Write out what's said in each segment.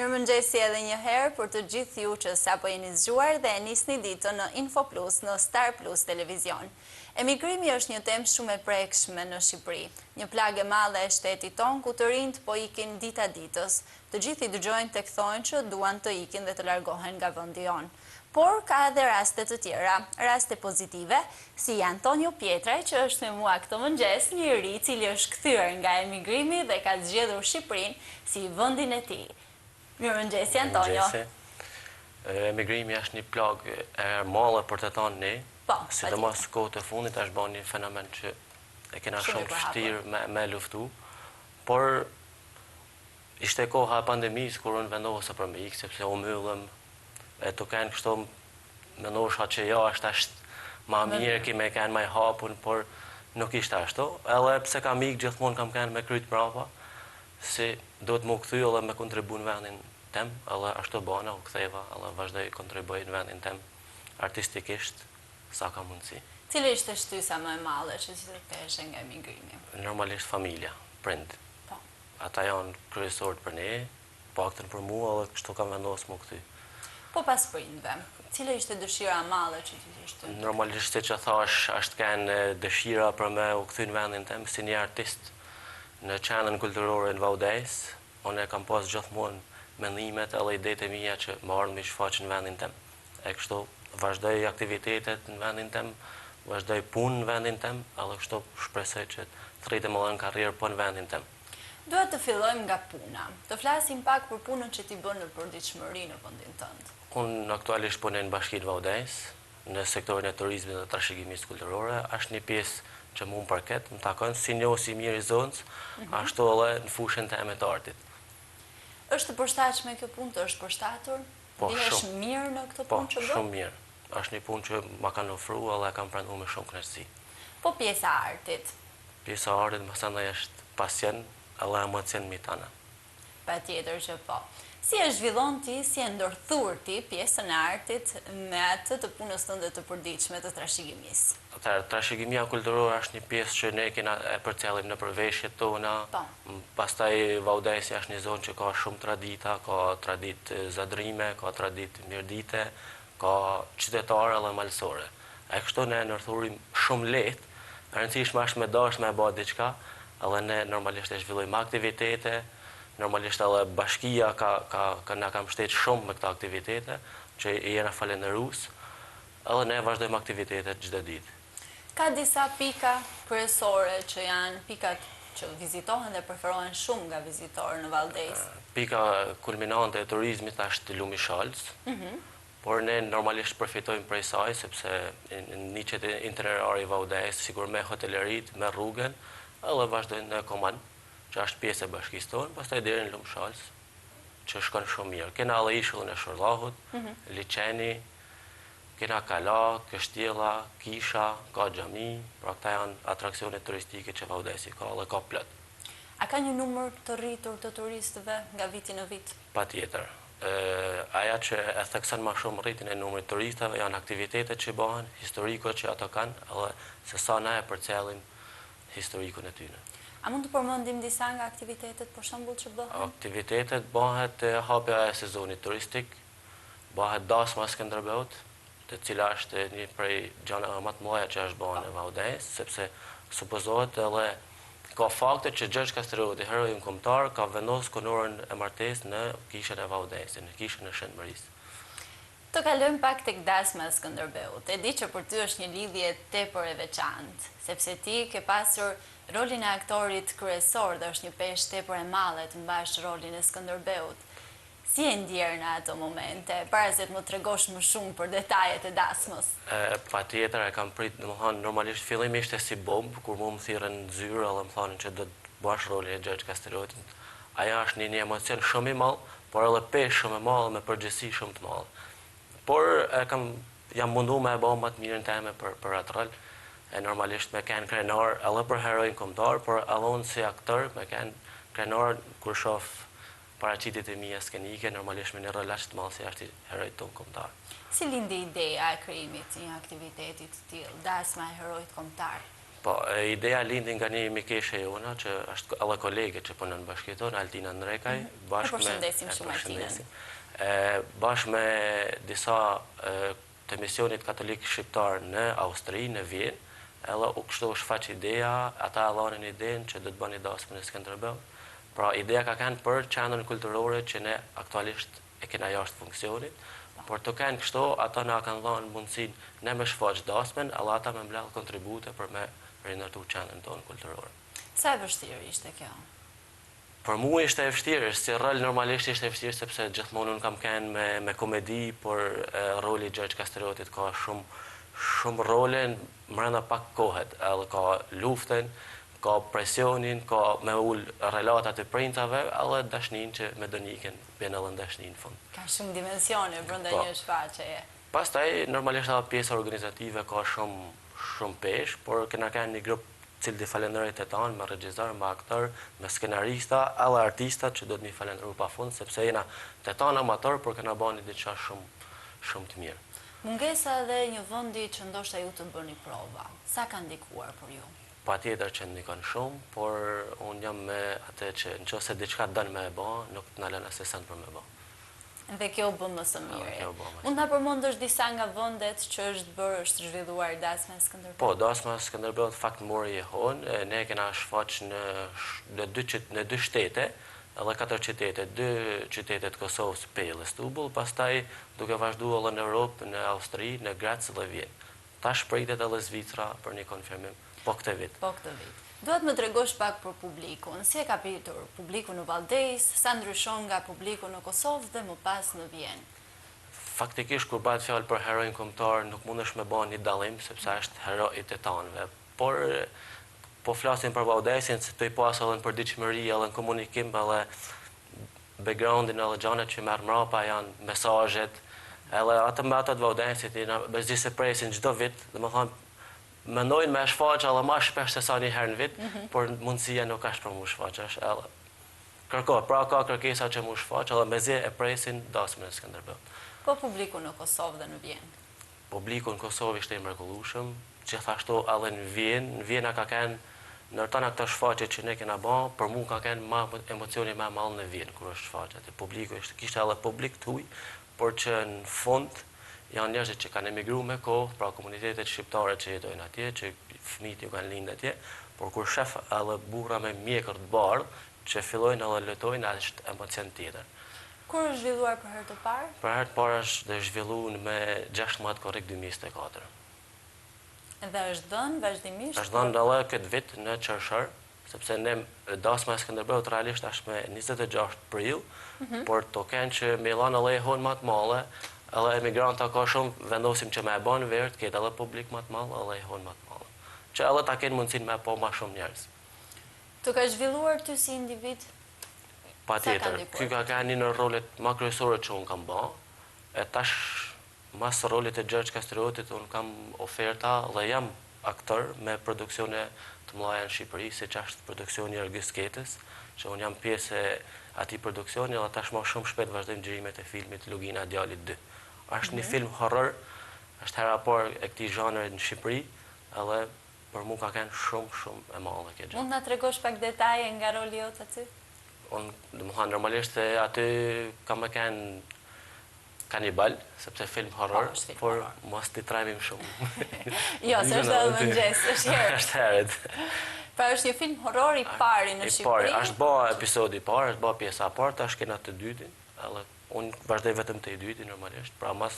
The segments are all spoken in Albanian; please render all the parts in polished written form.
Mirëmëngjesi edhe një herë për të gjithë ju që sapo jeni zgjuar dhe nisni ditën në Info Plus në Star Plus Televizion. Emigrimi është një temë shumë e prekshme në Shqipëri. Një plagë e madhe e shtetit ton ku të rinjt po ikin dita ditës. Të gjithë i dëgjojnë tek thonë që duan të ikin dhe të largohen nga vendi jon. Por ka edhe raste të tjera, raste pozitive, si Antonio Pietraj që është me mua këtë mëngjes, një iri i cili është kthyer nga emigrimi dhe ka zgjedhur Shqipërinë si vendin e tij. Mirëmëngjesi, Antonio. Emigrimi është një plagë e madhe për të thënë ne, sidomos kohët e fundit është bërë një fenomen që e kena shumë vështirë me luftu, por ishte koha e pandemisë kur unë vendosë për me ikë, sepse u myllëm, e të kenë kështu mendosha që jashtë është ma mirë, kime kenë ma i hapun, por nuk ishte ashtu, edhe pse kam ikë gjithmonë kam kenë me kryt brava, si do të më këthy edhe me kontribu në vendin tem, edhe ashtu bana, u këtheva, edhe vazhdoj kontribuj në vendin tem, artistikisht, sa ka mundësi. Cile ishte shtysa më e madhe që si të peshe nga emigrimi? Normalisht familja, prind. Ata janë kryesorët për ne, paktën për mua, edhe kështu kam vendosë më këthy. Po pas prindve, cile ishte dëshira madhe që ti ishte? Normalisht që thash, është kanë dëshira për me u këthy në vendin tem, si një artist në qenën kulturore në Vaudès, unë e kam pas gjithmonë mendimet edhe idejtë e mija që më ardhë me shfaqë në vendin tem. E kështu vazhdoj aktivitetet në vendin tem, vazhdoj punë në vendin tem, edhe kështu shpresoj që të rritem edhe në karrierë po në vendin tem. Duhet të fillojmë nga puna. Të flasim pak për punën që ti bën në përditshmëri në vendin tënd. Unë aktualisht punoj në Bashkinë Vaudès, në sektorin e turizmit dhe trashëgimisë kulturore, është një pjesë që mu më përket, më takon si njohësi mirë i zonës, ashtu edhe në fushën të emet artit. Është të përshtatshme kjo punë, të është përshtatur? Po, shumë. Është mirë në këtë punë që bën? Po, shumë mirë. Është një punë që ma kanë ofruar edhe kam pranuar me shumë kënaqësi. Po pjesa e artit? Pjesa e artit më thënë është pasion edhe emocion mi tana. Patjetër që po. Si e zhvillon ti, si e ndërthur ti pjesën e artit me atë të punës tënde të përditshme të trashëgimisë? Trashëgimia kulturore është një pjesë që ne kena e përcellim në përveshjet tona. Pastaj Vaudesi është një zonë që ka shumë tradita, ka traditë zadrime, ka traditë mirdite, ka qytetare dhe malësore. E kështu ne ndërthurim shumë lehtë, e rëndësishme është me dash me bë diçka, edhe ne normalisht e zhvillojmë aktivitete, normalisht edhe bashkia na ka mbështetur shumë me këta aktivitete, që i jena falenderus, edhe ne vazhdojmë aktivitetet çdo ditë. Ka disa pika kryesore që janë pikat që vizitohen dhe preferohen shumë nga vizitorë në Vaudès. Pika kulminante e turizmit është Lumi Shalc, por ne normalisht përfitojmë prej saj, sepse një qytet interiorar i Vaudès, sigur me hotelerit, me rrugën, edhe vazhdojnë në Koman, që është pjesë e bashkisë tonë, pastaj deri në Lumi Shalc, që shkon shumë mirë. Kena edhe ishullin e Shorllahut, Liçeni, kena Kala, Kështjella, Kisha, ka xhami, pra këta janë atraksione turistike që Vaudesi ka dhe ka plot. A ka një numër të rritur të turistëve nga viti në vit? Patjetër. Aja që e thekson më shumë rritin e numrit turistëve janë aktivitetet që bëhen, historikot që ato kanë, edhe se sa na e përcellim historikun e tyre. A mund të përmendim disa nga aktivitetet për shembull që bëhen? Aktivitetet bëhet hapja e sezonit turistik, bëhet dasma Skënderbeut, të cila është një prej gjëra më të mëdha që është bërë në Vaudès, sepse supozohet edhe ka fakte që Gjergj Kastrioti, heroi kombëtar, ka vendosur konorën e martesë në kishën e Vaudèsit, në kishën e Shënmërisë. Të kalojmë pak tek dasma e Skënderbeut. E di që për ty është një lidhje tepër e veçantë, sepse ti ke pasur rolin e aktorit kryesor dhe është një peshë tepër e madhe të mbash rolin e Skënderbeut. Si e ndjerë në ato momente, para se të më tregosh më shumë për detajet e dasmës? Patjetër, e kam prit, normalisht fillimi ishte si bombë, kur mu më thirrën në zyrë, edhe më thonin që do të bash rolin e Gjergj Kastriotit. Aja është një emocion shumë i madh, por edhe peshë shumë e madhe me përgjegjësi shumë të madhe. Por jam mundu me e bëu më të mirën teme për atë rol, e normalisht me kanë krenar edhe për heroin kombëtar, por edhe unë si aktor me kanë krenar kur shoh paraqitit e mija skenike, normalisht me një rol aq të madh si është herojt tonë kombëtar. Si lindi ideja e krijimit të një aktiviteti të tillë, dasma e herojt kombëtar? Po, ideja lindi nga një mikeshe jona, që është edhe kolege që punën në bashkjeton, Altina Ndrekaj, përshëndesim shumë Altinën. Bashkë me disa të misionit katolik shqiptar në Austri, në Vjenë, edhe u kështu shfaq ideja, ata allanin idejen që do të bëni dasmën e Skënderbeu. Pra, ideja ka kanë për qendrën kulturore që ne aktualisht e kena jashtë funksionit, por të kanë kështu, ata na kanë dhënë mundësinë ne me shfaq dasmën, edhe ata me mbledh kontribute për me rinërtu qendrën tonë kulturore. Sa e vështirë ishte kjo? Për mu ishte e vështirë, si rol normalisht ishte e vështirë, sepse gjithmonë unë kam kanë me komedi, por roli Gjergj Kastriotit ka shumë role mbrenda pak kohet, edhe ka luftën, ka presionin, ka me ullë relatat e printave, edhe dashnin që me dëniken bjen edhe në dashnin në fund. Ka shumë dimensione brenda një shfaqjeje. Pastaj, normalisht edhe pjesa organizative ka shumë pesh, por kena kanë një grup cilë di falenderit e tanë, me regjizar, me aktor, me skenarista, edhe artista që do të një falenderu pa fund, sepse jena të tanë amator, por kena bani diçka shumë të mirë. Mungesa dhe një vëndi që ndoshta ju të bërni prova, sa ka ndikuar për ju? Pa tjetër që ndikon shumë, por unë jam me atë që në qëse diçka dënë me e ba, nuk të nalën asesen për me ba. Dhe kjo bë më së mire. Mund të përmendësh disa nga vëndet që është zhvilluar dasma e Skënderbeu? Po, dasma e Skënderbeu në fakt mori e honë, ne kena shfaq në dy shtete, edhe 4 qytete, 2 qytetet Kosovës, Pejë, Stubull, pastaj duke vazhdu edhe në Europë, në Austri, në Graz dhe Vjenë. Tash pritet edhe Zvicra për një konfirmim, po këtë vit. Duhet më tregosh pak për publikun, si e ka pritur publiku në Valdez, sa ndryshon nga publiku në Kosovë dhe më pas në Vjenë? Faktikisht, kur bëhet fjalë për herojnë kombëtar, nuk mundesh me bën një dallim, sepse është herojit e tanëve. Por, po flasim për Valdezin, se të i pas edhe në përditshmëri, edhe në komunikim, edhe backgroundin, edhe gjanet që merr mrapa janë mesazhet, edhe atë me ato të Valdezit, bezdi se presin çdo vit, domethënë mendojnë me shfaqja edhe ma shpesh se sa një herë në vit, por mundësia nuk është për mu shfaqja. Pra ka kërkesa që mu shfaqja edhe mezi e presin dasmën e Skënderbeu. Po publiku në Kosovë dhe në Vjenë? Publiku në Kosovë ishte i mrekullueshëm, gjithashtu edhe në Vjenë. Në Vjenë ka kanë, në tëna këta shfaqje që ne kena ba, për mu ka kanë emocioni ma malë në Vjenë, kër është shfaqja. Publiku kishte edhe publik të huj, por që në fund janë njerëzit që kanë emigru me kohë, pra komunitetet shqiptare që jetojnë atje, që fëmijët ju kanë lindë atje, por kur shef edhe burra me mjekër të bardhë, që fillojnë edhe lëtojnë, është emocion tjetër. Kur është zhvilluar për herë të parë? Për herë të parë është zhvilluar me 16 korrik 2024. Dhe është dhënë vazhdimisht? Është dhënë edhe këtë vit në qershor, sepse ne dasma e Skënderbeut realisht është me 26 prill, por to kanë që me lanë edhe e honë më të madhe, edhe emigranta ka shumë, vendosim që me e banë vertë, këtë edhe publik më të malë, edhe e honë më të malë. Që edhe ta kenë mundësin me po ma shumë njerës. Të ka zhvilluar ty si individ? Pa tjetër, kjo ka ka një në rolet ma kryesore që unë kam ba, e tash mas rolit e Gjergj Kastriotit unë kam oferta dhe jam aktor me produksione të mëdha në Shqipëri, si që është produksioni Ergys Ketës, që unë jam pjesë e ati produksioni, dhe tash ma shumë shpet vazhdojmë gjërimet e filmit Lugina Djalit 2. Është një film horror, është hera parë e këtij zhanrit në Shqipëri, edhe për mu ka qenë shumë e madhe kjo gjë. Mund na tregosh pak detaje nga roli jot aty? Unë, domethënë normalisht aty kam me qenë kanibal, sepse film horror, por mos t'i trajmim shumë. Jo, se është edhe mëngjes, është herë. Është herët. Pra është një film horror i pari në Shqipëri? Është ba episodi i parë, është ba pjesa e parë, tash kena të dytin, edhe unë vazhdoj vetëm të i dytin normalisht, pra mas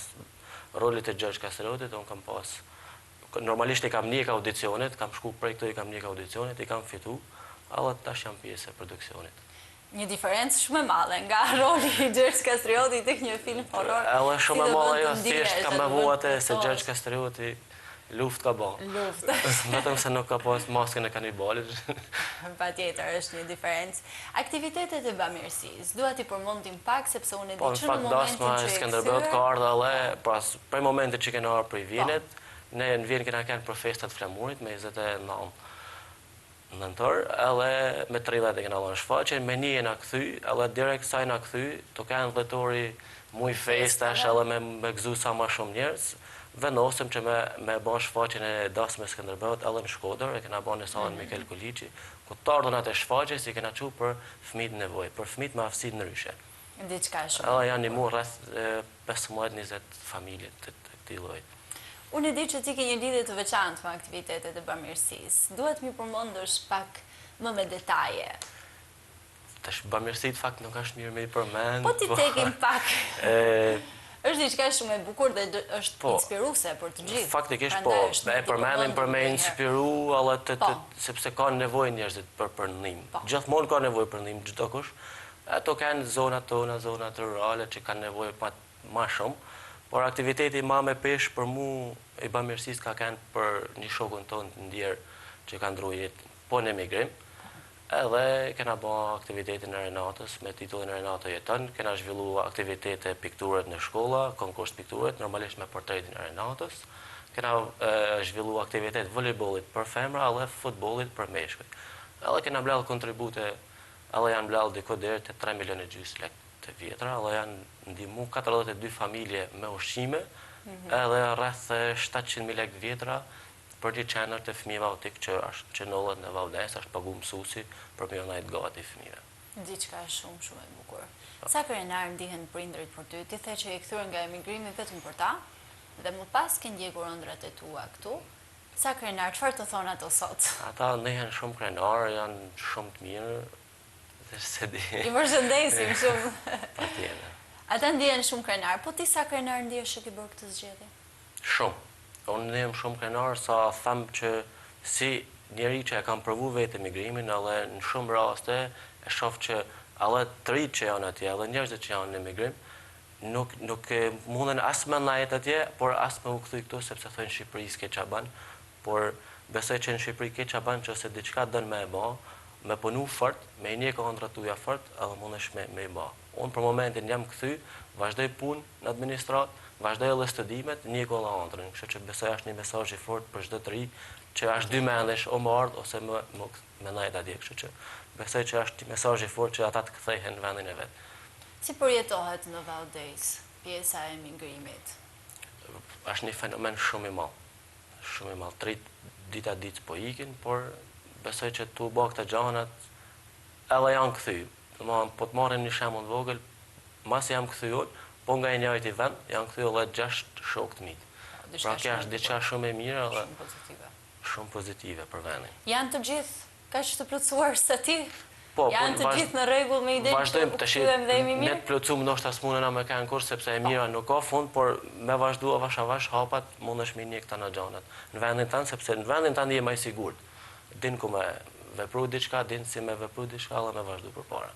rolit e Gjergj Kastriotit, unë kam pas, normalisht i kam njek audicionet, kam shku prej këto i kam njek audicionet, i kam fitu, edhe tash jam pjesë e produksionit. Një diferencë shumë e madhe nga roli i Gjergj Kastriotit tek një film horror. Edhe shumë e madhe, jo, thjesht kam me vuate se Gjergj Kastrioti luft ka ba. Luft. Vetëm se nuk ka pas maskën e kanibalit. Pa tjetër, është një diferencë. Aktivitetet e bamirësisë, duhet i përmendim pak, sepse unë e di që në momentin që e Skënderbeut ka ardhur edhe, prej momentit që kena ardhur prej Vjenit, ne në Vjen kena qenë për festat flamurit me 29 nëntor, edhe me 30 e kena dhënë shfaqjen, me 1 na kthy, edhe direkt sa na kthy, to kanë dhjetori muj festash edhe me gëzu sa më shumë njerëz. vendosëm që me bën shfaqjen e dasme Skënderbeut edhe në Shkodër, e kena bën në sallën Mikel Kuliçi, ku të ardhën atë shfaqje si kena çu për fëmijët nevojë, për fëmijët me aftësi të ndryshe. Diçka shumë. Edhe janë ndihmuar rreth 15-20 familje të këtij lloji. Unë e di që ti ke një lidhje të veçantë me aktivitetet e bamirësisë. Duhet mi përmendësh pak më me detaje. Tash bamirësia fakt nuk është mirë me i përmend. Po ti tekim pak. Është diçka shumë e bukur dhe është inspiruese për të gjithë. Faktikisht po, e përmendim për me inspiru, sepse ka nevojë njerëzit për ndihmë. Gjithmonë ka nevojë për ndihmë çdo kush. Ato kanë zonat tona, zonat rurale që kanë nevojë më shumë, por aktiviteti më me peshë për mua i bamirësisë ka kanë për një shokun tonë të ndjer që ka ndruar jetë po në emigrim. Edhe kena bërë aktivitetin e Renatës me titullin Renata jeton, kena zhvillu aktivitete pikturet në shkolla, konkurs pikturet, normalisht me portretin e Renatës. Kena zhvillu aktivitet volejbollit për femra edhe futbollit për meshkuj. Edhe kena blell kontribute, edhe janë blell diko deri te 3,5 milionë lekë të vjetra, edhe janë ndihmu 42 familje me ushqime, edhe rreth 700.000 lekë vjetra për një qenër të fëmijëve autik që nollet në Vavdes, është pagu mësuesi për me jonajt gati fëmijëve. Diçka shumë e bukur. Sa krenar ndihen prindërit për ty? Ti the që i kthyer nga emigrimi vetëm për ta, dhe më pas ke ndjekur ëndrat e tua këtu. Sa krenar, çfarë të thonë ato sot? Ata ndihen shumë krenar, janë shumë të mirë, dhe se di. I përshëndesim shumë. Patjetër. Ata ndihen shumë krenar, po ti sa krenar ndihesh që ke bërë këtë zgjedhje? Shumë. Unë ndihem shumë krenar sa them që si njeri që e kam provu vetë emigrimin, edhe në shumë raste e shoh që edhe të rinjtë që janë atje, edhe njerëzit që janë në emigrim, nuk munden as me ndajt atje, por as me u kthy këtu sepse thonë Shqipëri s'ke ç'a bën, por besoj që në Shqipëri ke ç'a bën nëse diçka don me e bë, me punu fort, me një kontrat tuaja fort, edhe mundesh me e bë. Unë për momentin jam kthy, vazhdoj punë në administratë, vazhdoj edhe studimet, një kolla antrën, kështu që besoj është një mesazh i fortë për çdo të ri, që është dy mendesh o më ardh ose më ndajt atje, kështu që besoj që është një mesazh i fortë që ata të kthehen në vendin e vet. Si përjetohet në Valdez pjesa e emigrimit? Është një fenomen shumë i madh. Shumë i madh. Dita ditë po ikin, por besoj që tu bë këto gjanat edhe janë kthy. Domethënë po të marrim një shembull të vogël, masi jam kthyer, po nga e njëjti vend, janë kthyer edhe 6 shokë të mi. Pra kjo është diçka shumë e mirë dhe shumë pozitive për vendin. Janë të gjithë kaq të plotësuar sa ti? Po, janë të gjithë në rregull me idenë që po kthyem dhe jemi mirë? Ne të plotësuam ndoshta s'mundena me kanë kurs sepse e mira nuk ka fund, por me vazhdu avash avash hapat mundesh me një këta në gjanat. Në vendin tanë, sepse në vendin tanë je më i sigurt. Din ku me vepru diçka, din si me vepru diçka dhe me vazhdu përpara.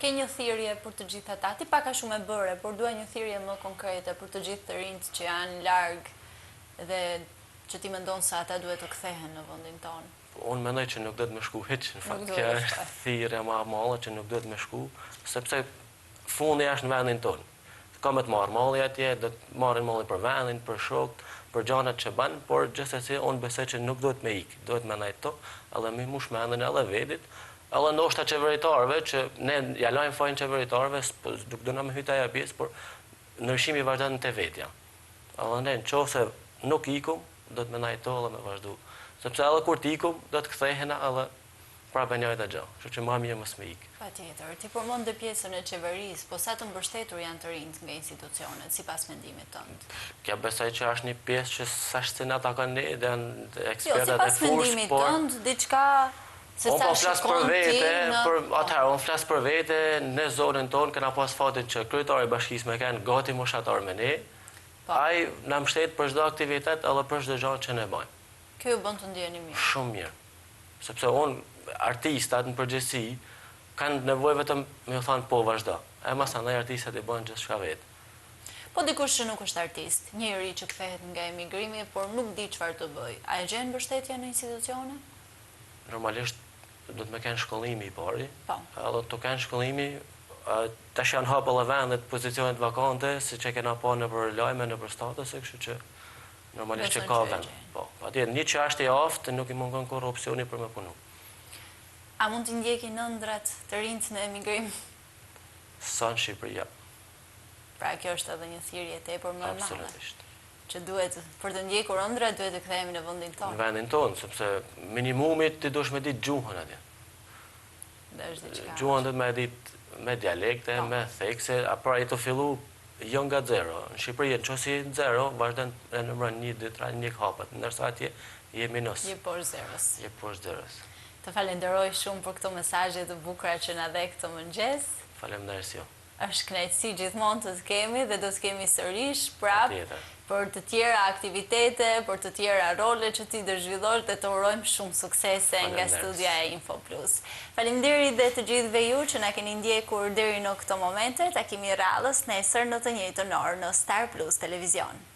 Ke një thirrje për të gjithë ata? Ti pak a shumë e bëre, por dua një thirrje më konkrete për të gjithë të rinjt që janë larg dhe që ti mendon se ata duhet të kthehen në vendin tonë. Unë mendoj që nuk duhet me shku hiç, në fakt kjo është thirrja më e madhe që nuk duhet me shku, sepse fundi është në vendin tonë. Ka me të marrë malli atje, do të marrin malli për vendin, për shokët, për gjanat që bën, por gjithsesi unë besoj që nuk duhet me ik, duhet me ndaj to, edhe me mush mendin edhe vetit. Edhe ndoshta qeveritarëve që ne ja lajm fajin qeveritarëve, nuk do na me hyta ja pjesë, por ndryshimi vazhdon te vetja. Edhe ne nëse nuk ikum, do të më ndaj to edhe me vazhdu. Sepse edhe kur të ikum, do të kthehena edhe prapë njëjta gjë. Kështu që më mirë mos me ik. Patjetër, ti përmend pjesën e qeverisë, po sa të mbështetur janë të rinjt nga institucionet, sipas mendimit tënd? Kjo besoj që është një pjesë që s'është se ata kanë ne, janë ekspertat e sipas mendimit tënd, diçka unë po flas për vete, unë flas për vete, në zonën tonë kena pas fatin që kryetari i bashkisë me kanë gati moshatar me ne. Ai na mbështet për çdo aktivitet edhe për çdo gjë që ne bëjmë. Kjo ju bën të ndjeni mirë. Shumë mirë. Sepse artistat në përgjithësi kanë nevojë vetëm me u thënë po vazhdo. E mos andaj artistat i bëjnë gjithçka vetë. Po dikush që nuk është artist, njëri që kthehet nga emigrimi, por nuk di çfarë të bëj, a e gjen mbështetje në institucione? Normalisht do të me kenë shkollimi i pari, edhe të kenë shkollimi, tash janë hapë edhe vendet, pozicionet vakante, si që kena pa në për lajme, në për statuse, kështu që normalisht që ka vend. Patjetër, një që është i aftë, nuk i mungon kur opsioni për me punu. A mund të ndjekin ëndrat të rinjt në emigrim? Sa në Shqipëri, ja. Pra kjo është edhe një thirrje tepër më e madhe. Absolutisht. që duhet, për të ndjekur ëndra, duhet të kthehemi në vendin tonë. Në vendin tonë, sepse minimumit ti duhesh me ditë gjuhën atje. Gjuhën dhe me ditë me dialekte, me thekse, pra i të fillu jo nga zero. Në Shqipëri, në qësi zero, vazhden e nëmërën 1, 2, 3, 1 hapët, ndërsa atje je minus. Je poshtë zeros. Je poshtë zeros. Të falenderoj shumë për këto mesazhe të bukura që na dhe këto mëngjes. Faleminderit ju. Është kënaqësi gjithmonë të kemi dhe do të kemi sërish prapë për të tjera aktivitete, për të tjera role që ti do zhvillosh dhe të urojmë shumë suksese nga studia e Info Plus. Faleminderit dhe të gjithëve ju që na keni ndjekur deri në këto momente. Takimi i radhës nesër në të njëjtën orë në Star Plus Televizion.